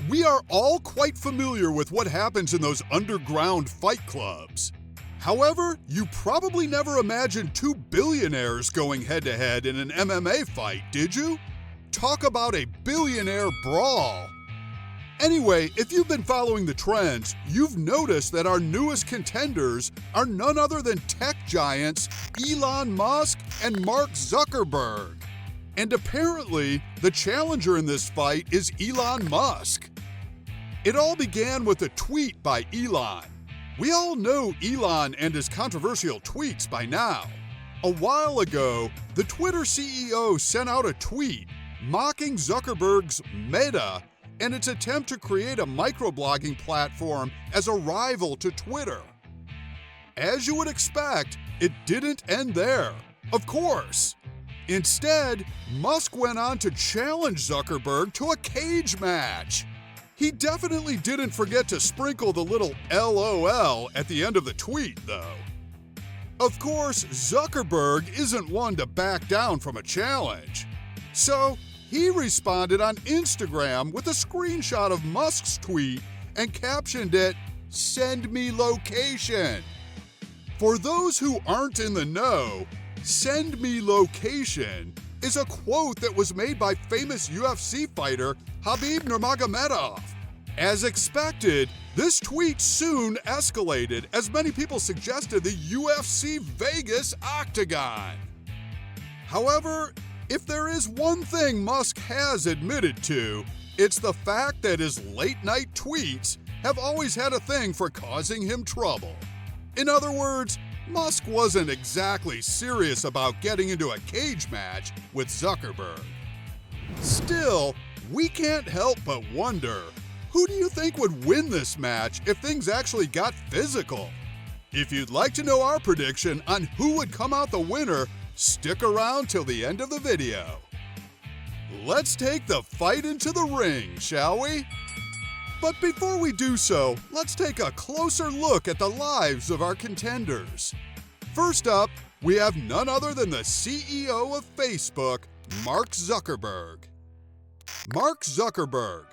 We are all quite familiar with what happens in those underground fight clubs. However, you probably never imagined two billionaires going head-to-head in an MMA fight, did you? Talk about a billionaire brawl. Anyway, if you've been following the trends, you've noticed that our newest contenders are none other than tech giants Elon Musk and Mark Zuckerberg. And apparently, the challenger in this fight is Elon Musk. It all began with a tweet by Elon. We all know Elon and his controversial tweets by now. A while ago, the Twitter CEO sent out a tweet mocking Zuckerberg's Meta and its attempt to create a microblogging platform as a rival to Twitter. As you would expect, it didn't end there, of course. Instead, Musk went on to challenge Zuckerberg to a cage match. He definitely didn't forget to sprinkle the little LOL at the end of the tweet, though. Of course, Zuckerberg isn't one to back down from a challenge. So, he responded on Instagram with a screenshot of Musk's tweet and captioned it, "Send me location." For those who aren't in the know, "Send me location" is a quote that was made by famous UFC fighter Khabib Nurmagomedov. As expected, this tweet soon escalated as many people suggested the UFC Vegas octagon. However, if there is one thing Musk has admitted to, it's the fact that his late-night tweets have always had a thing for causing him trouble. In other words, Musk wasn't exactly serious about getting into a cage match with Zuckerberg. Still, we can't help but wonder, who do you think would win this match if things actually got physical? If you'd like to know our prediction on who would come out the winner, stick around till the end of the video. Let's take the fight into the ring, shall we? But before we do so, let's take a closer look at the lives of our contenders. First up, we have none other than the CEO of Facebook, Mark Zuckerberg. Mark Zuckerberg.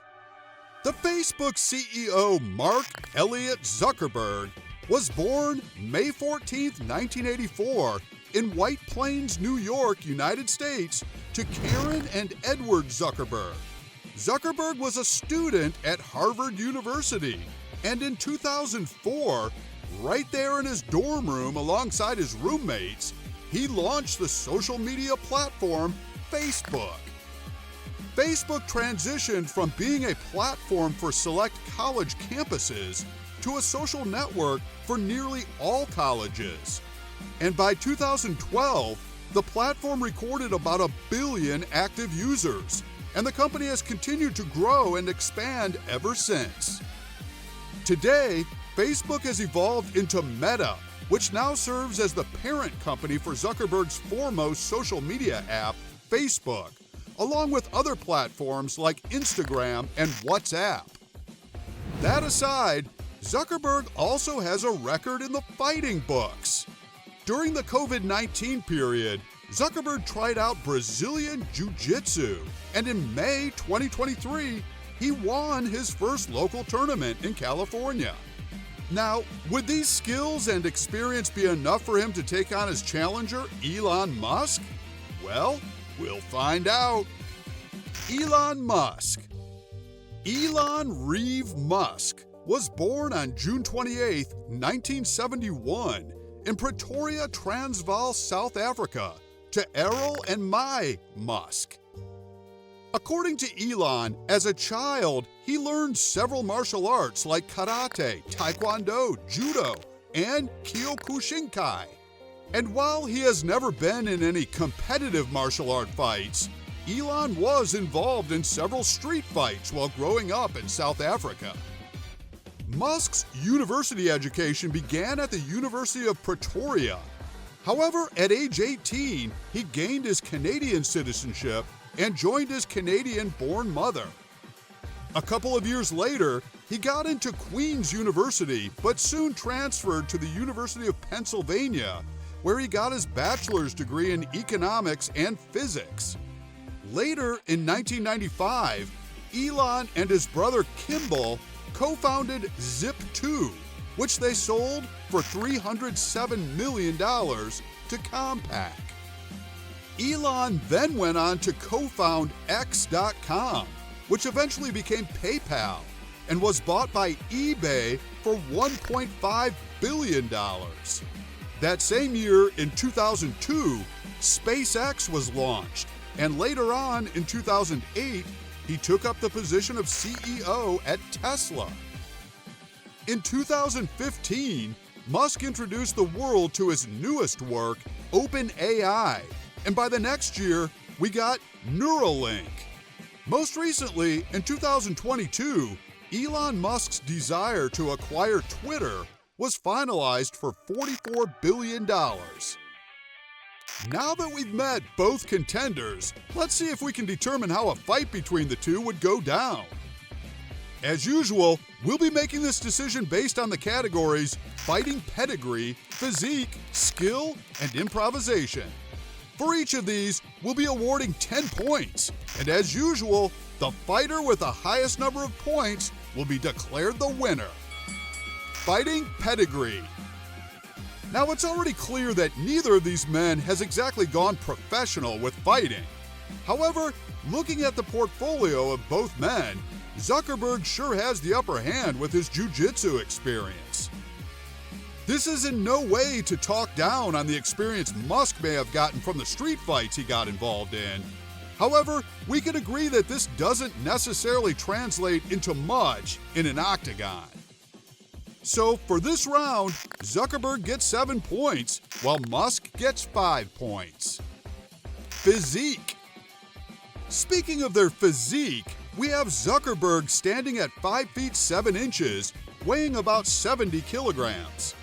The Facebook CEO, Mark Elliott Zuckerberg, was born May 14, 1984, in White Plains, New York, United States, to Karen and Edward Zuckerberg. Zuckerberg was a student at Harvard University, and in 2004, right there in his dorm room alongside his roommates, he launched the social media platform Facebook. Facebook transitioned from being a platform for select college campuses to a social network for nearly all colleges. And by 2012, the platform recorded about 1 billion active users, and the company has continued to grow and expand ever since. Today, Facebook has evolved into Meta, which now serves as the parent company for Zuckerberg's foremost social media app, Facebook, along with other platforms like Instagram and WhatsApp. That aside, Zuckerberg also has a record in the fighting books. During the COVID-19 period, Zuckerberg tried out Brazilian Jiu-Jitsu, and in May 2023, he won his first local tournament in California. Now, would these skills and experience be enough for him to take on his challenger, Elon Musk? Well, we'll find out. Elon Musk. Elon Reeve Musk was born on June 28, 1971, in Pretoria, Transvaal, South Africa, to Errol and Mai Musk. According to Elon, as a child, he learned several martial arts like karate, taekwondo, judo, and kyokushinkai. And while he has never been in any competitive martial art fights, Elon was involved in several street fights while growing up in South Africa. Musk's university education began at the University of Pretoria. However, at age 18, he gained his Canadian citizenship and joined his Canadian-born mother. A couple of years later, he got into Queen's University, but soon transferred to the University of Pennsylvania, where he got his bachelor's degree in economics and physics. Later, in 1995, Elon and his brother Kimball co-founded Zip2, which they sold for $307 million to Compaq. Elon then went on to co-found X.com, which eventually became PayPal and was bought by eBay for $1.5 billion. That same year, in 2002, SpaceX was launched, and later on, in 2008, he took up the position of CEO at Tesla. In 2015, Musk introduced the world to his newest work, OpenAI, and by the next year, we got Neuralink. Most recently, in 2022, Elon Musk's desire to acquire Twitter was finalized for $44 billion. Now that we've met both contenders, let's see if we can determine how a fight between the two would go down. As usual, we'll be making this decision based on the categories fighting pedigree, physique, skill, and improvisation. For each of these, we'll be awarding 10 points, and as usual, the fighter with the highest number of points will be declared the winner. Fighting pedigree. Now, it's already clear that neither of these men has exactly gone professional with fighting. However, looking at the portfolio of both men, Zuckerberg sure has the upper hand with his jiu-jitsu experience. This is in no way to talk down on the experience Musk may have gotten from the street fights he got involved in. However, we can agree that this doesn't necessarily translate into much in an octagon. So for this round, Zuckerberg gets 7 points, while Musk gets 5 points. Physique. Speaking of their physique, we have Zuckerberg standing at 5 feet 7 inches, weighing about 70 kilograms.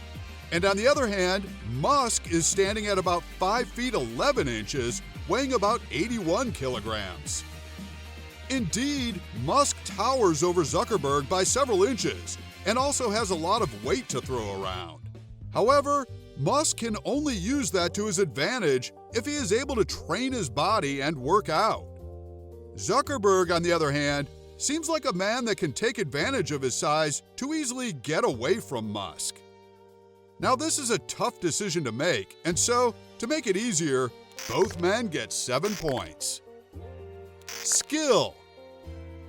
And on the other hand, Musk is standing at about 5 feet 11 inches, weighing about 81 kilograms. Indeed, Musk towers over Zuckerberg by several inches and also has a lot of weight to throw around. However, Musk can only use that to his advantage if he is able to train his body and work out. Zuckerberg, on the other hand, seems like a man that can take advantage of his size to easily get away from Musk. Now, this is a tough decision to make, and so, to make it easier, both men get 7 points. Skill.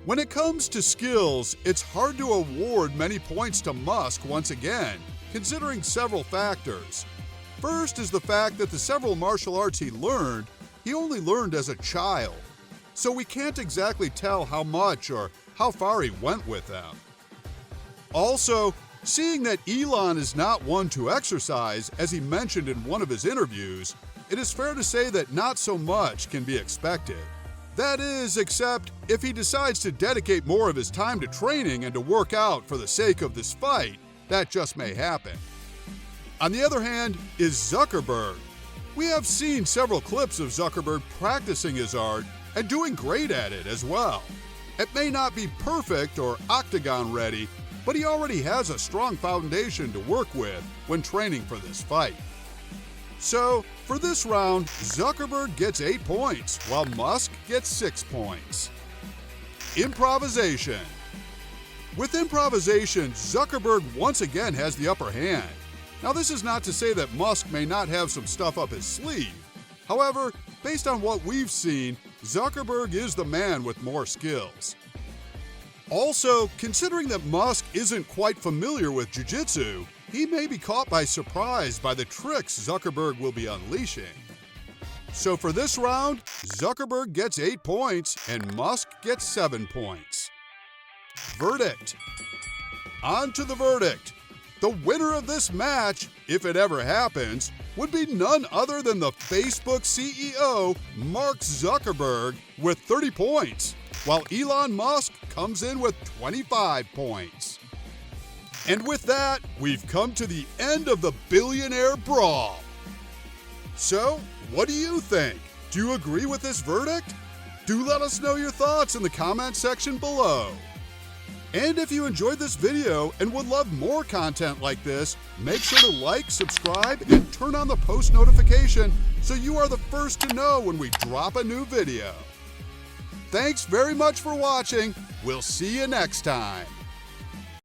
When it comes to skills, it's hard to award many points to Musk once again, considering several factors. First is the fact that the several martial arts he only learned as a child, so we can't exactly tell how much or how far he went with them. Also, seeing that Elon is not one to exercise, as he mentioned in one of his interviews, it is fair to say that not so much can be expected. That is, except if he decides to dedicate more of his time to training and to work out for the sake of this fight, that just may happen. On the other hand is Zuckerberg. We have seen several clips of Zuckerberg practicing his art and doing great at it as well. It may not be perfect or octagon ready, but he already has a strong foundation to work with when training for this fight. So, for this round, Zuckerberg gets 8 points, while Musk gets 6 points. Improvisation. With improvisation, Zuckerberg once again has the upper hand. Now, this is not to say that Musk may not have some stuff up his sleeve. However, based on what we've seen, Zuckerberg is the man with more skills. Also, considering that Musk isn't quite familiar with jiu-jitsu, he may be caught by surprise by the tricks Zuckerberg will be unleashing. So for this round, Zuckerberg gets 8 points and Musk gets 7 points. Verdict. On to the verdict. The winner of this match, if it ever happens, would be none other than the Facebook CEO, Mark Zuckerberg, with 30 points, while Elon Musk comes in with 25 points. And with that, we've come to the end of the Billionaire Brawl. So, what do you think? Do you agree with this verdict? Do let us know your thoughts in the comment section below. And if you enjoyed this video and would love more content like this, make sure to like, subscribe, and turn on the post notification so you are the first to know when we drop a new video. Thanks very much for watching. We'll see you next time.